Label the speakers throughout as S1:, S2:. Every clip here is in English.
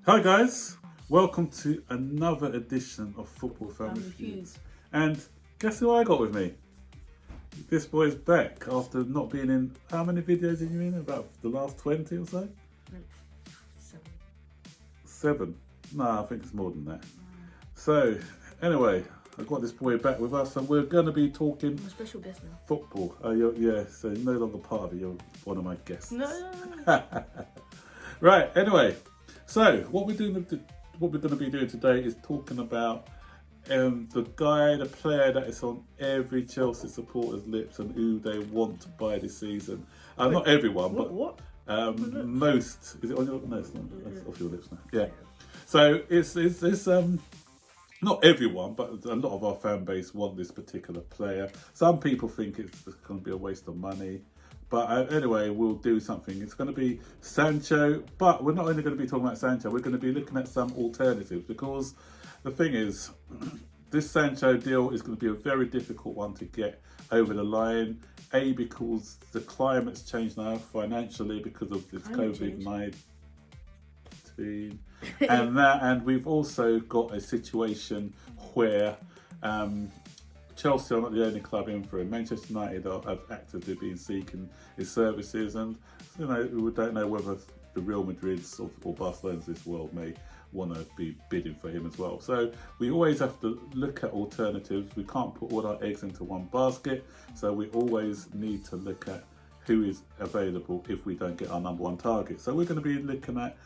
S1: Hi guys, welcome to another edition of Football Family Feuds. And guess who I got with me? This boy's back after not being in, how many videos are you in? About the last 20 or so?
S2: Like 7.
S1: 7? No, I think it's more than that. So, anyway, I've got this boy back with us and we're going to be talking
S2: I'm a special guest now.
S1: football. Yeah, so you're no longer part of it, you're one of my guests.
S2: No.
S1: Right, anyway, so what we're going to be doing today is talking about the player that is on every Chelsea supporter's lips and who they want to buy this season. Not everyone, but
S2: What?
S1: most. Is it on your? No, it's not. It's off your lips now. Yeah. So it's not everyone, but a lot of our fan base want this particular player. Some people think it's going to be a waste of money. But anyway, we'll do something. It's going to be Sancho, but we're not only going to be talking about Sancho, we're going to be looking at some alternatives because the thing is, this Sancho deal is going to be a very difficult one to get over the line. Because the climate's changed now financially because of this COVID-19. and we've also got a situation where Chelsea are not the only club in for him. Manchester United have actively been seeking his services, and we don't know whether the Real Madrids or Barcelona's of this world may want to be bidding for him as well. So we always have to look at alternatives. We can't put all our eggs into one basket, so we always need to look at who is available if we don't get our number one target. So we're going to be looking at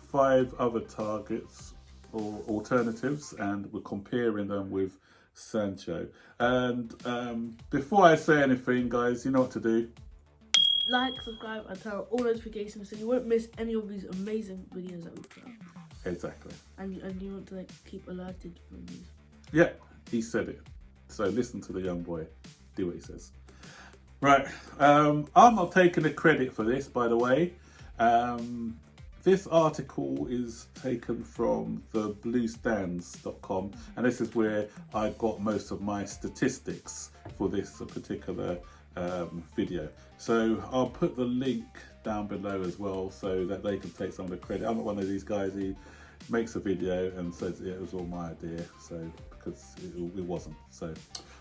S1: 5 other targets or alternatives, and we're comparing them with Sancho. And before I say anything, guys, you know what to do.
S2: Like, subscribe, and turn on all notifications so you won't miss any of these amazing videos that we put out.
S1: Exactly.
S2: And you want to keep alerted from these.
S1: Yeah, he said it. So listen to the young boy. Do what he says. Right. I'm not taking the credit for this, by the way. This article is taken from the bluestands.com, and this is where I got most of my statistics for this particular video. So I'll put the link down below as well so that they can take some of the credit. I'm not one of these guys who makes a video and says it was all my idea, so because it wasn't. So,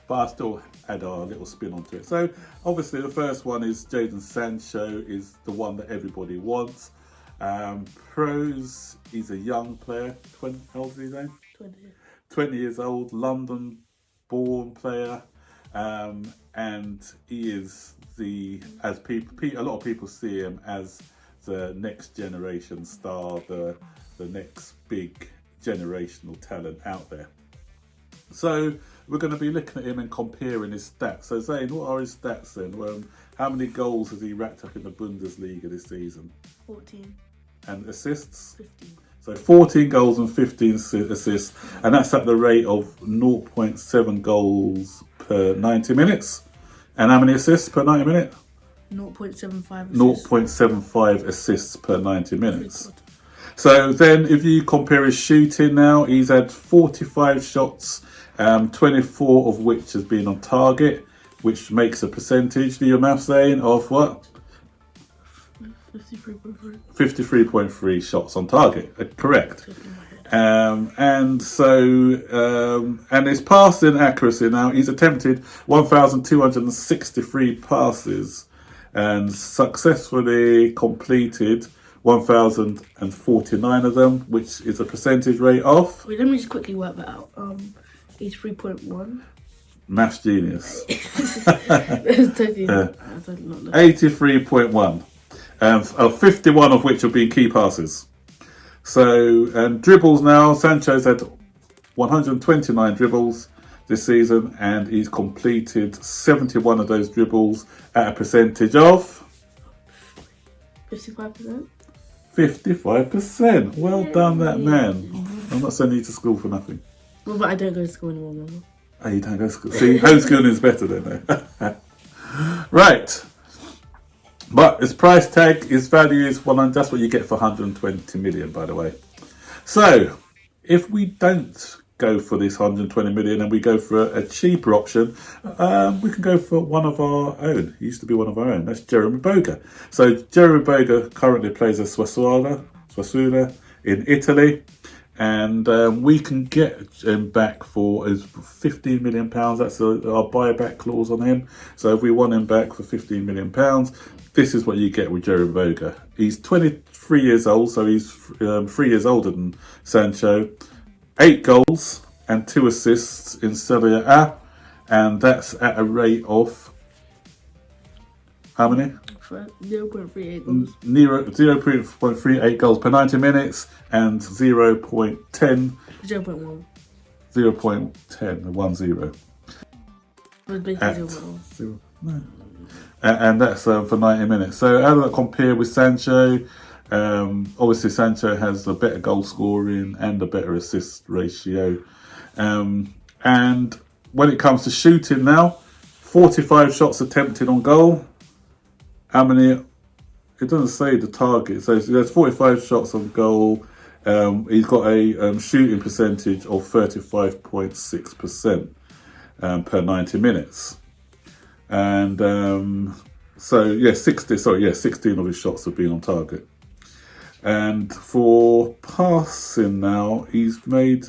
S1: but I still add our little spin onto it. So obviously the first one is Jadon Sancho is the one that everybody wants. Pros, he's a young player. How old is he? 20 years old, London born player, and he is a lot of people see him as the next generation star, the next big generational talent out there. So we're going to be looking at him and comparing his stats. So Zane, what are his stats then? How many goals has he racked up in the Bundesliga this season?
S2: 14.
S1: And assists?
S2: 15.
S1: So 14 goals and 15 assists, and that's at the rate of 0.7 goals per 90 minutes. And how many assists per 90 minutes?
S2: 0.75 assists.
S1: 0.75 assists per 90 minutes. So then if you compare his shooting now, he's had 45 shots, 24 of which has been on target, which makes a percentage, do your math saying, of what? 53.3 shots on target, correct. And his passing accuracy now, he's attempted 1,263 passes and successfully completed 1,049 of them, which is a percentage rate of...
S2: Wait, let me just quickly work that out. 83.1.
S1: Maths genius.
S2: 83.1.
S1: 51 of which have been key passes. So, and dribbles now, Sancho's had 129 dribbles this season, and he's completed 71 of those dribbles at a percentage of
S2: 55%.
S1: 55%. Well done, that man. I'm not sending you to school for nothing.
S2: Well, but I don't go to school anymore, remember?
S1: Oh, you don't go to school. See, homeschooling is better than that. Right. But his price tag, his value is that's what you get for 120 million, by the way. So, if we don't go for this 120 million and we go for a cheaper option, we can go for one of our own. He used to be one of our own. That's Jeremy Boga. So Jeremy Boga currently plays at Swasula in Italy. And we can get him back for £15 million. That's our buyback clause on him. So if we want him back for £15 million, this is what you get with Jerry Boga. He's 23 years old, so he's 3 years older than Sancho. 8 goals and 2 assists in Serie A, and that's at a rate of how many?
S2: 0.38 goals.
S1: 0.38 goals per 90 minutes and 0.10.
S2: 0.1.
S1: 0.10.
S2: But basically 0.1.
S1: No. And that's for 90 minutes. So how does that compare with Sancho? Obviously, Sancho has a better goal scoring and a better assist ratio. And when it comes to shooting now, 45 shots attempted on goal. How many? It doesn't say the target. So there's 45 shots on goal. He's got a shooting percentage of 35.6% per 90 minutes. And 16 of his shots have been on target. And for passing now, he's only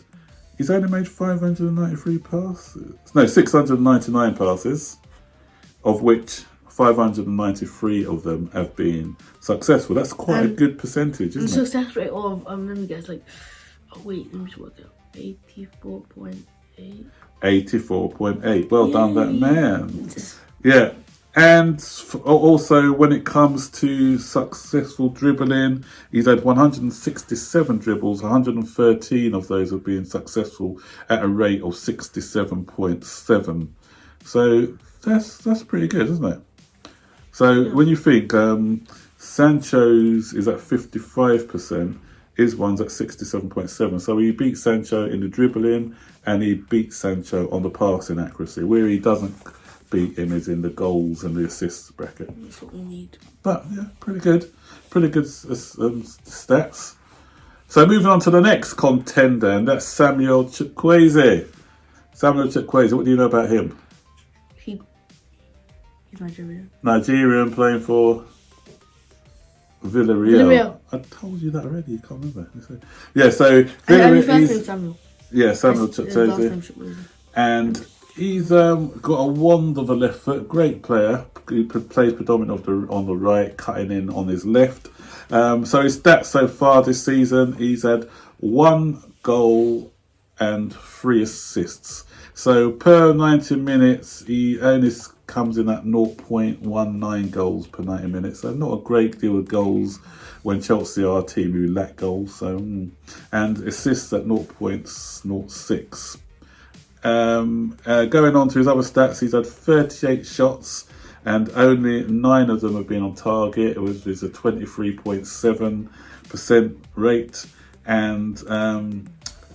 S1: made 593 passes. No, 699 passes, of which 593 of them have been successful. That's quite a good percentage, isn't it?
S2: The success rate of, let me guess, let me just work out. 84.8.
S1: 84.8. Well done, that man. Yeah. And also, when it comes to successful dribbling, he's had 167 dribbles. 113 of those have been successful at a rate of 67.7. So that's pretty good, isn't it? So when you think Sancho's is at 55%, his one's at 67.7. So he beat Sancho in the dribbling and he beat Sancho on the passing accuracy. Where he doesn't beat him is in the goals and the assists bracket.
S2: That's what we need.
S1: But yeah, pretty good stats. So moving on to the next contender, and that's Samuel Chukwueze. Samuel Chukwueze, what do you know about him?
S2: He's Nigerian.
S1: Nigerian, playing for Villarreal. I told you that already. You can't remember. Yeah, so
S2: Villarreal. Samuel.
S1: Yeah, Samuel Chukwueze. And he's got a wand of a left foot. Great player. He plays predominantly on the right, cutting in on his left. So his stats so far this season, he's had 1 goal and 3 assists. So per 90 minutes, he only comes in at 0.19 goals per 90 minutes. So not a great deal of goals when Chelsea are a team who lack goals. So and assists at 0.06. Going on to his other stats, he's had 38 shots and only 9 of them have been on target. It's a 23.7% rate. And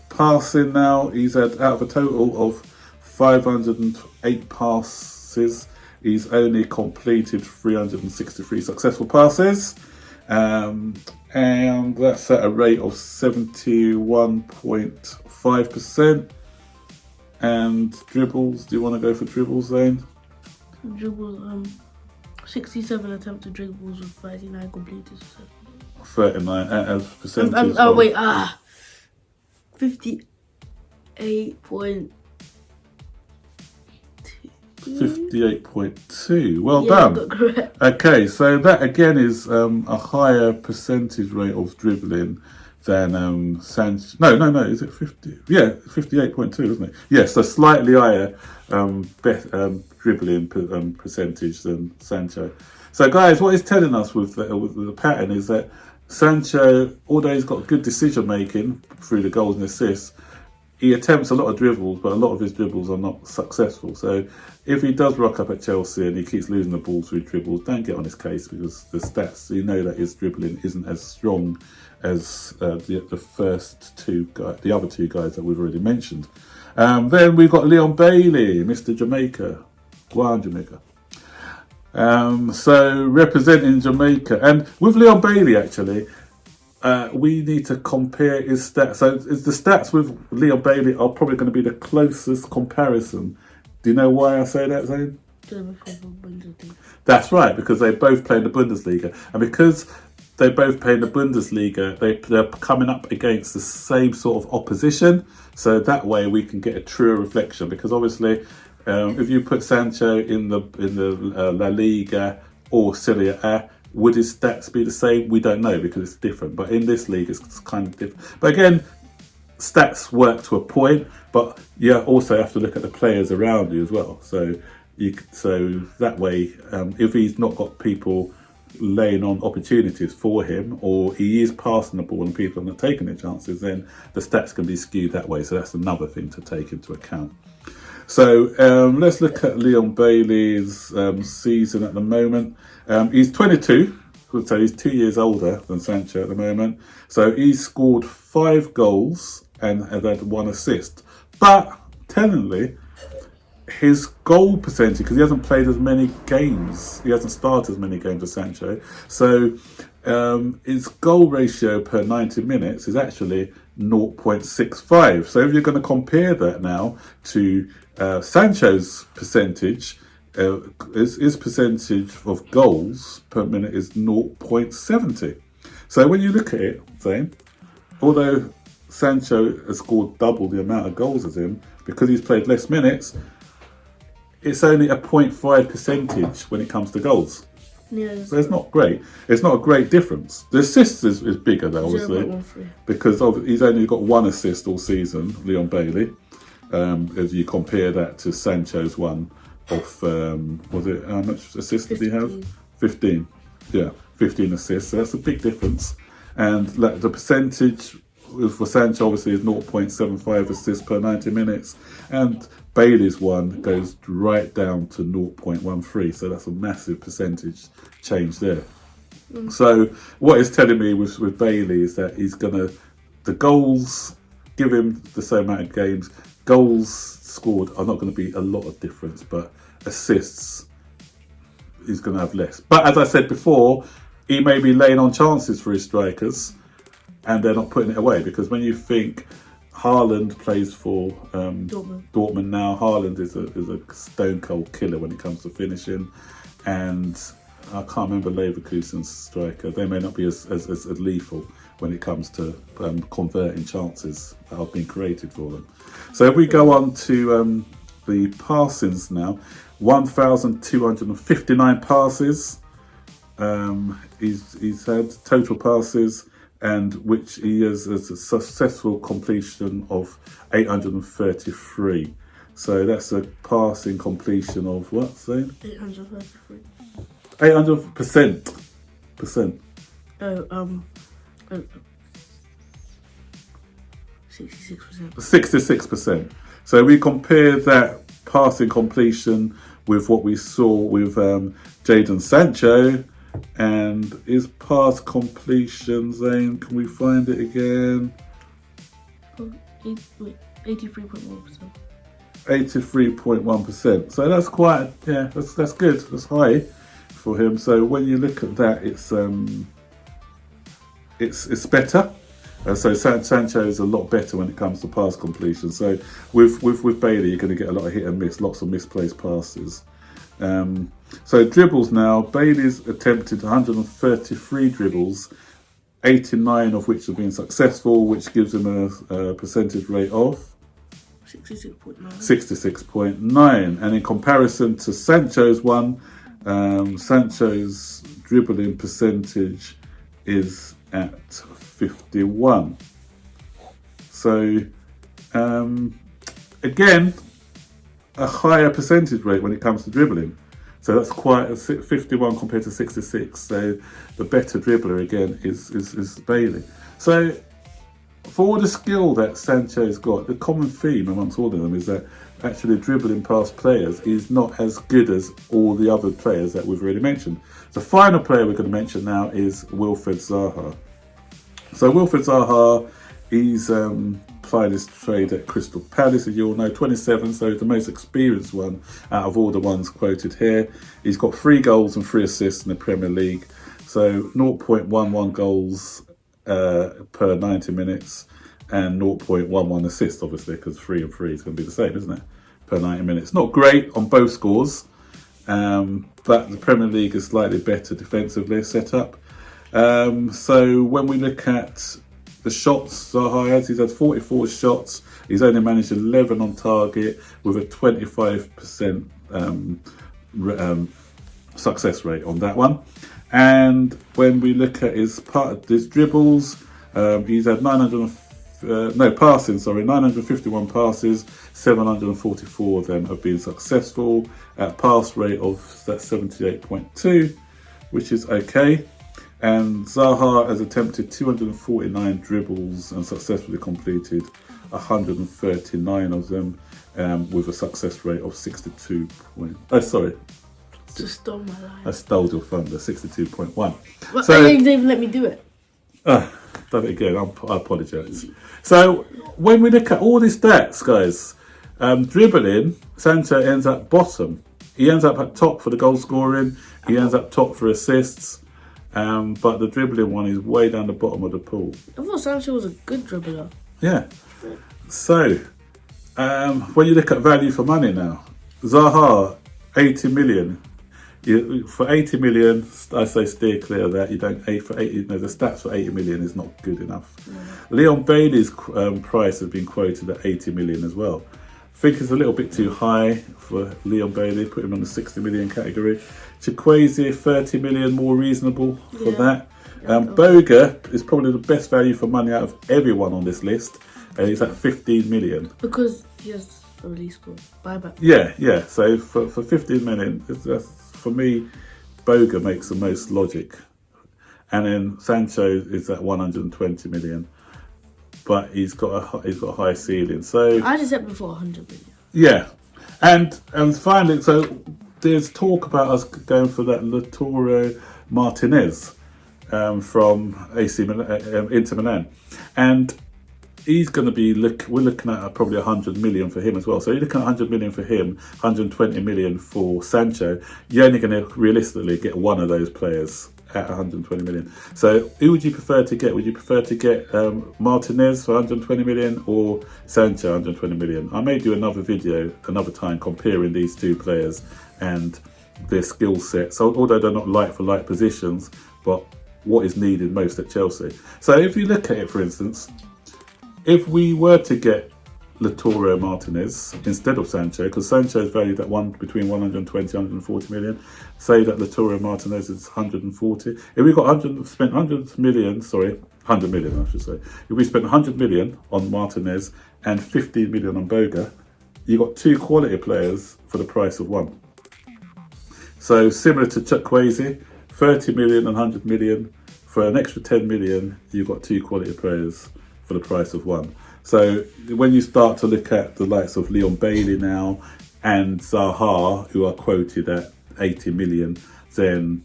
S1: passing now, he's had, out of a total of 508 passes, he's only completed 363 successful passes. And that's at a rate of 71.5%. And dribbles, do you want to go for dribbles then?
S2: Dribbles, 67 attempted dribbles with 39 completed.
S1: 39 as percentage.
S2: 58.2.
S1: 58.2. Well done.
S2: Got correct.
S1: Okay, so that again is a higher percentage rate of dribbling than Sancho. No. Is it 50? Yeah, 58.2, isn't it? Yes, so slightly higher dribbling percentage than Sancho. So, guys, what it's telling us with the pattern is that Sancho, although he's got good decision making through the goals and assists, he attempts a lot of dribbles, but a lot of his dribbles are not successful. So if he does rock up at Chelsea and he keeps losing the ball through dribbles, don't get on his case, because the stats, you know that his dribbling isn't as strong as the first two guys, the other two guys that we've already mentioned. Then we've got Leon Bailey, Mr. Jamaica, Guan Jamaica. So representing Jamaica, and with Leon Bailey actually, we need to compare his stats. So the stats with Leon Bailey are probably going to be the closest comparison. Do you know why I say that, Zane?
S2: Bundesliga.
S1: That's right, because they both play in the Bundesliga, and because they both play in the Bundesliga. They're coming up against the same sort of opposition, so that way we can get a truer reflection. Because obviously, if you put Sancho in the La Liga or Serie A, would his stats be the same? We don't know because it's different. But in this league, it's kind of different. But again, stats work to a point, but you also have to look at the players around you as well. So that way, if he's not got people laying on opportunities for him, or he is passing the ball and people are not taking their chances, then the stats can be skewed that way. So that's another thing to take into account. So let's look at Leon Bailey's season at the moment. He's 22, so he's 2 years older than Sancho at the moment. So he's scored 5 goals and has had 1 assist. But tellingly, his goal percentage, because he hasn't played as many games, he hasn't started as many games as Sancho, so his goal ratio per 90 minutes is actually 0.65. So if you're going to compare that now to Sancho's percentage, his percentage of goals per minute is 0.70. So when you look at it, Zane, although Sancho has scored double the amount of goals as him, because he's played less minutes, it's only a 0.5 percentage when it comes to goals.
S2: Yeah.
S1: So it's not great. It's not a great difference. The assists is bigger though, obviously, because he's only got 1 assist all season, Leon Bailey. As you compare that to Sancho's one of, was it, how much assists did he have? 15. Yeah, 15 assists. So that's a big difference. And the percentage for Sancho obviously is 0.75 assists per 90 minutes. And Bailey's one goes right down to 0.13. So that's a massive percentage change there. So what it's telling me with Bailey is that he's going to, the goals, give him the same amount of games. Goals scored are not going to be a lot of difference, but assists, he's going to have less. But as I said before, he may be laying on chances for his strikers and they're not putting it away, because when you think Haaland plays for Dortmund now, Haaland is a stone cold killer when it comes to finishing, and I can't remember Leverkusen's striker. They may not be as lethal when it comes to converting chances that have been created for them. So if we go on to the passings now, 1,259 passes. He's had total passes, and which he has a successful completion of 833. So that's a passing completion of what, Zane?
S2: 833.
S1: 800%.
S2: 66%.
S1: 66%. So we compare that passing completion with what we saw with Jadon Sancho, and his pass completion, Zane, can we find it again?
S2: 83.1%.
S1: 83.1%. So that's quite, yeah, that's good. That's high for him. So when you look at that, it's better. So Sancho is a lot better when it comes to pass completion. So with Bailey, you're going to get a lot of hit and miss, lots of misplaced passes. So dribbles now, Bailey's attempted 133 dribbles, 89 of which have been successful, which gives him a percentage rate of
S2: 66.9.
S1: 66.9. And in comparison to Sancho's one, Sancho's dribbling percentage is at 51. So again, a higher percentage rate when it comes to dribbling. So that's quite a 51 compared to 66. So the better dribbler again is Bailey. So for all the skill that Sancho's got, the common theme amongst all of them is that actually dribbling past players is not as good as all the other players that we've already mentioned. The final player we're going to mention now is Wilfried Zaha. So Wilfried Zaha, he's plying his trade at Crystal Palace, as you all know, 27, so the most experienced one out of all the ones quoted here. He's got 3 goals and 3 assists in the Premier League, so 0.11 goals per 90 minutes and 0.11 assists, obviously, because 3 and 3 is going to be the same, isn't it, per 90 minutes. Not great on both scores, but the Premier League is slightly better defensively set up. So when we look at the shots Zaha has, he's had 44 shots. He's only managed 11 on target with a 25% success rate on that one. And when we look at his dribbles, he's had 951 passes, 744 of them have been successful at pass rate of that 78.2, which is okay. And Zaha has attempted 249 dribbles and successfully completed 139 of them, with a success rate of 62.
S2: Just stole my line.
S1: I stole your thunder, 62.1.
S2: Well,
S1: So,
S2: you didn't even let me do it.
S1: done it again, I apologise. So, when we look at all these stats, guys, dribbling, Sancho ends up bottom. He ends up at top for the goal scoring, he ends up top for assists, but the dribbling one is way down the bottom of the pool.
S2: I thought Sancho was a good dribbler.
S1: Yeah. So, when you look at value for money now, Zaha, 80 million. For 80 million, I say steer clear of that. You don't the stats for 80 million is not good enough. Leon Bailey's price has been quoted at 80 million as well. I think it's a little bit too high for Leon Bailey. Put him on the 60 million category. Chukwueze, 30 million, more reasonable for that. Boga is probably the best value for money out of everyone on this list. He's at 15 million.
S2: Because he has a release clause. Buyback.
S1: Yeah. So for 15 million, for me, Boga makes the most logic. And then Sancho is at 120 million. But he's got a high ceiling. So
S2: I just said before 100 million.
S1: yeah. And finally, so there's talk about us going for that Lautaro Martinez from Inter Milan. And he's going to be we're looking at probably 100 million for him as well. So you're looking at 100 million for him, 120 million for Sancho. You're only going to realistically get one of those players at 120 million. So who would you prefer to get? Would you prefer to get Martinez for 120 million or Sancho 120 million? I may do another video another time comparing these two players and their skill sets, although they're not like for like positions, but what is needed most at Chelsea. So if you look at it, for instance, if we were to get Lautaro Martinez instead of Sancho, because Sancho is valued at between 120 and 140 million, say that Lautaro Martinez is 140. If we spent 100 million I should say. If we spent 100 million on Martinez and 15 million on Boga, you got two quality players for the price of one. So similar to Chukwueze, 30 million and 100 million. For an extra 10 million, you've got two quality players for the price of one. So when you start to look at the likes of Leon Bailey now and Zaha, who are quoted at 80 million, then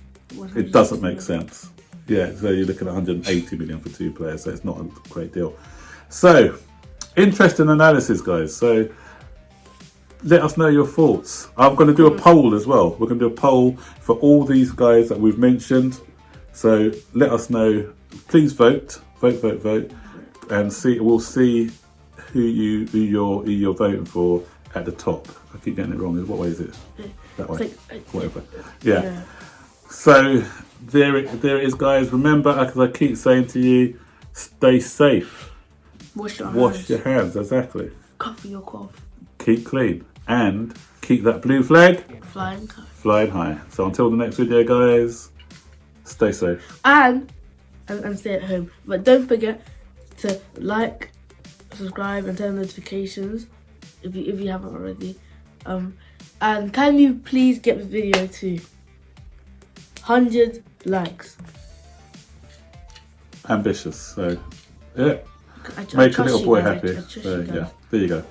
S1: it doesn't make sense. Yeah, so you're looking at 180 million for two players, so it's not a great deal. So, interesting analysis, guys. So, let us know your thoughts. I'm going to do a poll as well. We're going to do a poll for all these guys that we've mentioned. So, let us know. Please vote, and we'll see who you're voting for at the top. I keep getting it wrong. What way is it? That way. Whatever. Yeah. So there it is, guys. Remember, as I keep saying to you, stay safe.
S2: Wash
S1: your hands. Exactly.
S2: Cover your cough.
S1: Keep clean and keep that blue flag
S2: flying high.
S1: So until the next video, guys, stay safe
S2: and stay at home. But don't forget to like, subscribe, and turn notifications if you haven't already. And can you please get the video to 100 likes?
S1: Ambitious. So yeah, make a little boy happy. So yeah, there you go.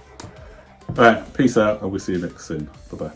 S1: All right, peace out, and we'll see you next soon. Bye.